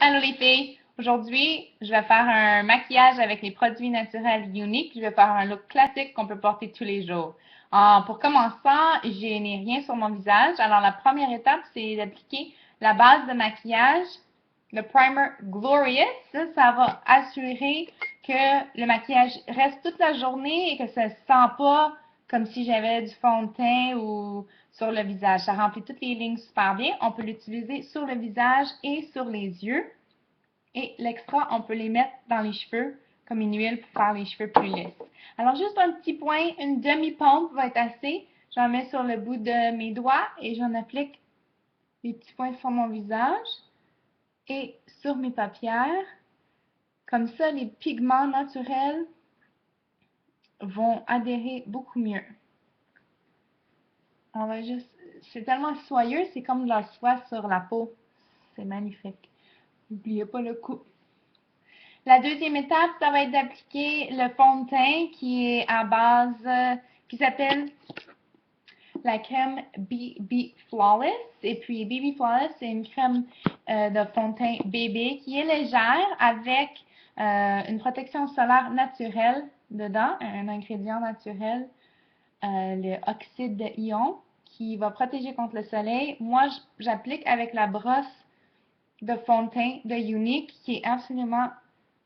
Allô les filles! Aujourd'hui, je vais faire un maquillage avec les produits naturels uniques. Je vais faire un look classique qu'on peut porter tous les jours. Pour commencer, je n'ai rien sur mon visage. Alors, la première étape, c'est d'appliquer la base de maquillage, le primer Glorious. Ça va assurer que le maquillage reste toute la journée et que ça ne se sent pas comme si j'avais du fond de teint ou sur le visage. Ça remplit toutes les lignes super bien. On peut l'utiliser sur le visage et sur les yeux. Et l'extra, on peut les mettre dans les cheveux comme une huile pour faire les cheveux plus lisses. Alors, juste un petit point, une demi-pompe va être assez. J'en mets sur le bout de mes doigts et j'en applique des petits points sur mon visage et sur mes paupières. Comme ça, les pigments naturels vont adhérer beaucoup mieux. On va juste, c'est tellement soyeux, c'est comme de la soie sur la peau. C'est magnifique. N'oubliez pas le coup. La deuxième étape, ça va être d'appliquer le fond de teint qui est à base, qui s'appelle la crème BB Flawless. Et puis, BB Flawless, c'est une crème de fond de teint bébé qui est légère avec une protection solaire naturelle dedans, un ingrédient naturel, le oxyde de ion, qui va protéger contre le soleil. Moi, j'applique avec la brosse de fond de teint de Unique qui est absolument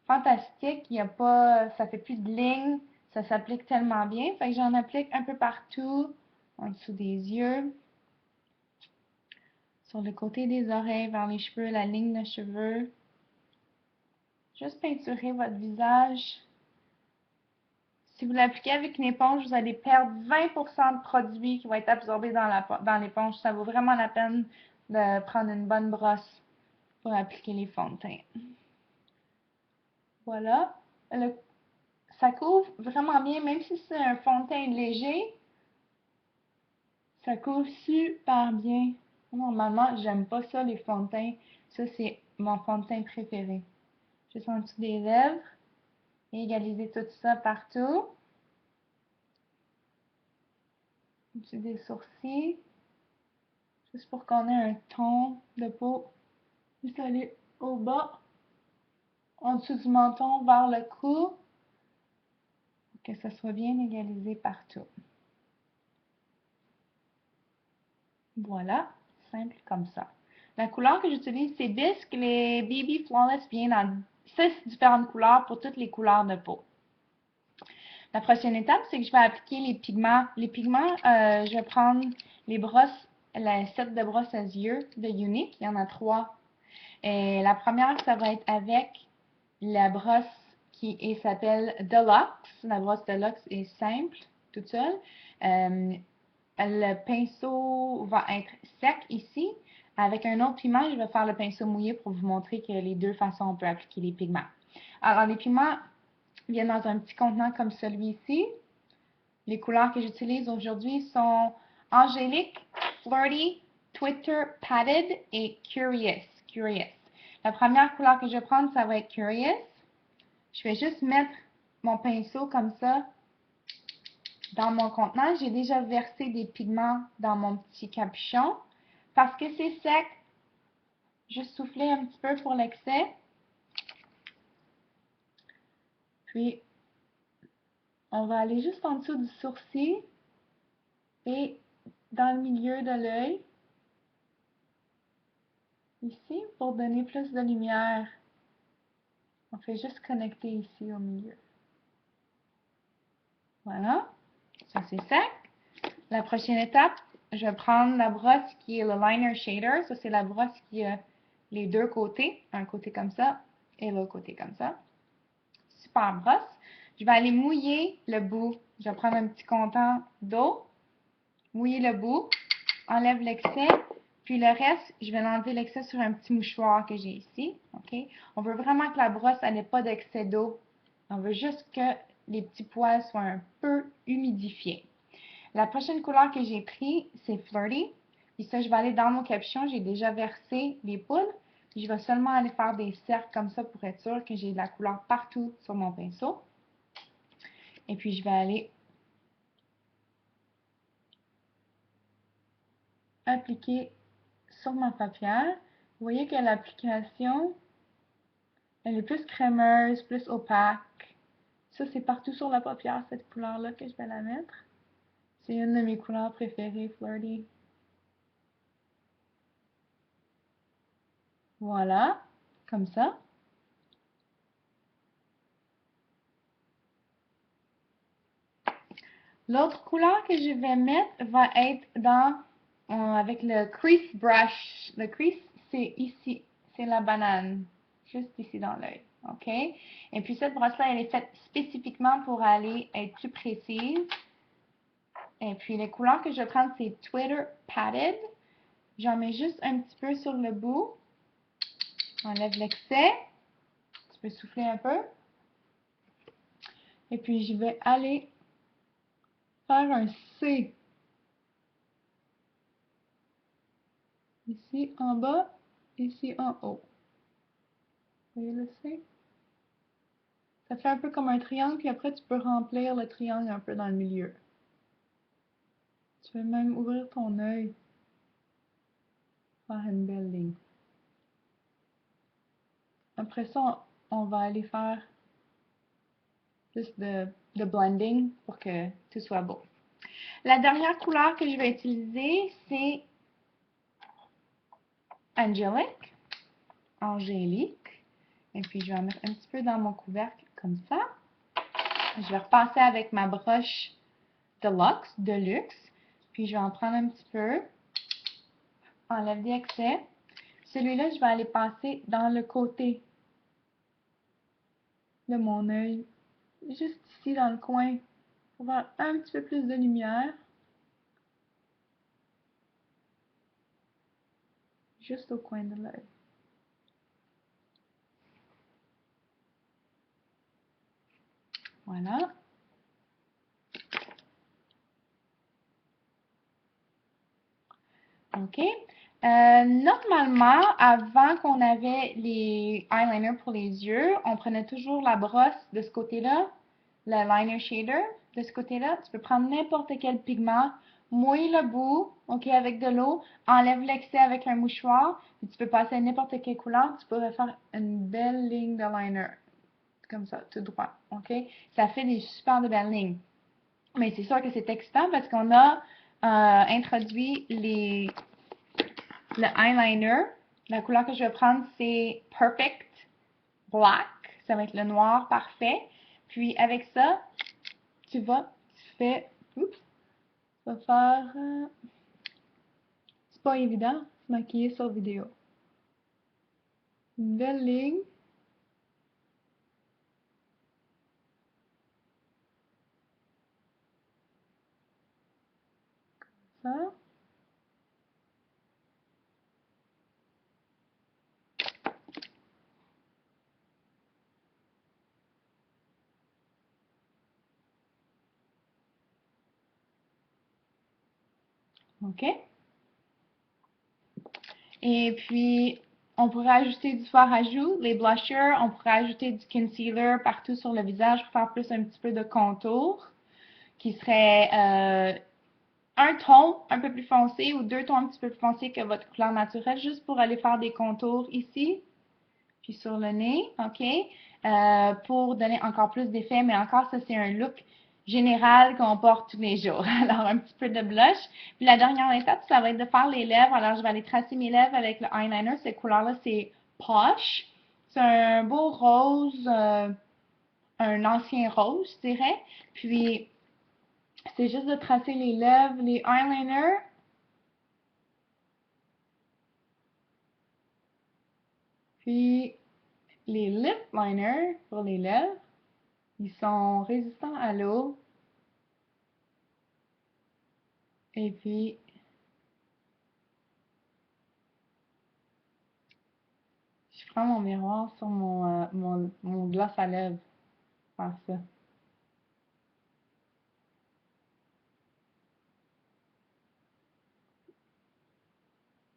fantastique. Il y a pas, ça fait plus de lignes, ça s'applique tellement bien. Fait que j'en applique un peu partout, en dessous des yeux, sur le côté des oreilles, vers les cheveux, la ligne de cheveux. Juste peinturer votre visage. Si vous l'appliquez avec une éponge, vous allez perdre 20% de produit qui va être absorbé dans l'éponge. Ça vaut vraiment la peine de prendre une bonne brosse pour appliquer les fonds de teint. Voilà. Ça couvre vraiment bien, même si c'est un fond de teint léger, ça couvre super bien. Normalement, j'aime pas ça, les fonds de teint. Ça, c'est mon fond de teint préféré. Juste en dessous des lèvres. Égaliser tout ça partout. En dessous des sourcils. Juste pour qu'on ait un ton de peau. Juste aller au bas. En dessous du menton, vers le cou. Pour que ça soit bien égalisé partout. Voilà, simple comme ça. La couleur que j'utilise, c'est Bisque. Les BB Flawless viennent dans 6 différentes couleurs pour toutes les couleurs de peau. La prochaine étape, c'est que je vais appliquer les pigments. Les pigments, je vais prendre les brosses, la set de brosses à yeux de Unique. Il y en a 3. Et la première, ça va être avec la brosse qui s'appelle Deluxe. La brosse Deluxe est simple, toute seule. Le pinceau va être sec ici. Avec un autre pigment, je vais faire le pinceau mouillé pour vous montrer que les deux façons, on peut appliquer les pigments. Alors, les pigments viennent dans un petit contenant comme celui-ci. Les couleurs que j'utilise aujourd'hui sont Angélique, Flirty, Twitter, Padded et Curious. La première couleur que je vais prendre, ça va être Curious. Je vais juste mettre mon pinceau comme ça dans mon contenant. J'ai déjà versé des pigments dans mon petit capuchon. Parce que c'est sec, juste souffler un petit peu pour l'excès. Puis, on va aller juste en dessous du sourcil et dans le milieu de l'œil. Ici, pour donner plus de lumière. On fait juste connecter ici au milieu. Voilà, ça c'est sec. La prochaine étape, je vais prendre la brosse qui est le Liner Shader. Ça, c'est la brosse qui a les deux côtés. Un côté comme ça et l'autre côté comme ça. Super brosse. Je vais aller mouiller le bout. Je vais prendre un petit content d'eau, mouiller le bout, enlève l'excès, puis le reste, je vais l'enlever l'excès sur un petit mouchoir que j'ai ici. OK? On veut vraiment que la brosse n'ait pas d'excès d'eau. On veut juste que les petits poils soient un peu humidifiés. La prochaine couleur que j'ai pris, c'est Flirty. Puis ça, je vais aller dans mon capuchon. J'ai déjà versé les poudres. Puis je vais seulement aller faire des cercles comme ça pour être sûr que j'ai de la couleur partout sur mon pinceau. Et puis, je vais aller appliquer sur ma paupière. Vous voyez que l'application Elle est plus crémeuse, plus opaque. Ça, c'est partout sur la paupière, cette couleur-là, que je vais la mettre. C'est une de mes couleurs préférées, Flirty. Voilà, comme ça. L'autre couleur que je vais mettre va être avec le crease brush. Le crease, c'est ici, c'est la banane, juste ici dans l'œil, ok? Et puis cette brosse-là, elle est faite spécifiquement pour aller être plus précise. Et puis les couleurs que je vais prendre, c'est Twitter Padded. J'en mets juste un petit peu sur le bout. Enlève l'excès. Tu peux souffler un peu. Et puis je vais aller faire un C. Ici en bas, ici en haut. Vous voyez le C? Ça fait un peu comme un triangle, puis après tu peux remplir le triangle un peu dans le milieu. Tu peux même ouvrir ton œil. Faire une belle ligne. Après ça, on va aller faire plus de blending pour que tout soit beau. La dernière couleur que je vais utiliser, c'est Angélique. Et puis, je vais en mettre un petit peu dans mon couvercle, comme ça. Je vais repasser avec ma broche de luxe. Puis, je vais en prendre un petit peu. Enlève des excès. Celui-là, je vais aller passer dans le côté de mon œil. Juste ici, dans le coin. Pour avoir un petit peu plus de lumière. Juste au coin de l'œil. Voilà. OK. Normalement, avant qu'on avait les eyeliners pour les yeux, on prenait toujours la brosse de ce côté-là, le liner shader de ce côté-là. Tu peux prendre n'importe quel pigment, mouille le bout, OK, avec de l'eau, enlève l'excès avec un mouchoir, puis tu peux passer à n'importe quelle couleur, tu pourrais faire une belle ligne de liner, comme ça, tout droit, OK? Ça fait des super de belles lignes. Mais c'est sûr que c'est excitant parce qu'on a introduit le eyeliner. La couleur que je vais prendre, c'est Perfect Black. Ça va être le noir parfait. Puis avec ça, tu fais, oups, tu vas faire, c'est pas évident, se maquiller sur vidéo. Une belle ligne. Ça. OK. Et puis, on pourrait ajouter du fard à joues, les blushers, on pourrait ajouter du concealer partout sur le visage pour faire plus un petit peu de contour, qui serait un ton un peu plus foncé ou deux tons un petit peu plus foncés que votre couleur naturelle, juste pour aller faire des contours ici, puis sur le nez, OK? Pour donner encore plus d'effet, mais encore, ça, c'est un look général qu'on porte tous les jours. Alors, un petit peu de blush. Puis la dernière étape, ça va être de faire les lèvres. Alors, je vais aller tracer mes lèvres avec le eyeliner. Cette couleur-là, c'est Posh. C'est un beau rose, un ancien rose, je dirais. Puis, c'est juste de tracer les lèvres, les eyeliners. Puis, les lip liners pour les lèvres, ils sont résistants à l'eau. Et puis, je prends mon miroir sur mon gloss à lèvres. Faire ça.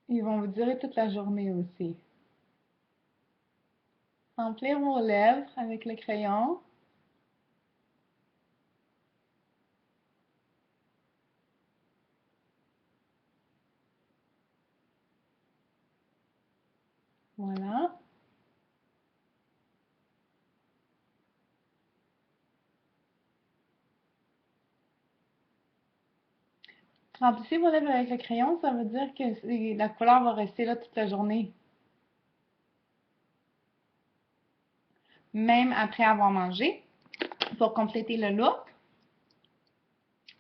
Ils vont vous durer toute la journée aussi. Remplir vos lèvres avec le crayon. Voilà. Remplissez vos lèvres avec le crayon, ça veut dire que la couleur va rester là toute la journée. Même après avoir mangé. Pour compléter le look,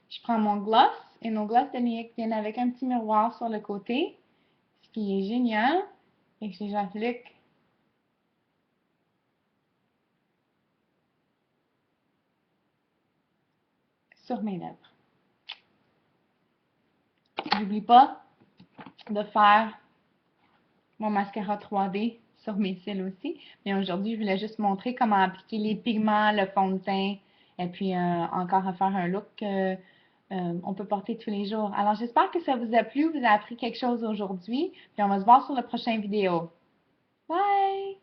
je prends mon gloss et nos glosses de NYX viennent avec un petit miroir sur le côté, ce qui est génial et que j'applique sur mes lèvres. N'oublie pas de faire mon mascara 3D sur mes cils aussi. Mais aujourd'hui, je voulais juste montrer comment appliquer les pigments, le fond de teint, et puis encore à faire un look on peut porter tous les jours. Alors, j'espère que ça vous a plu, vous a appris quelque chose aujourd'hui, puis on va se voir sur la prochaine vidéo. Bye!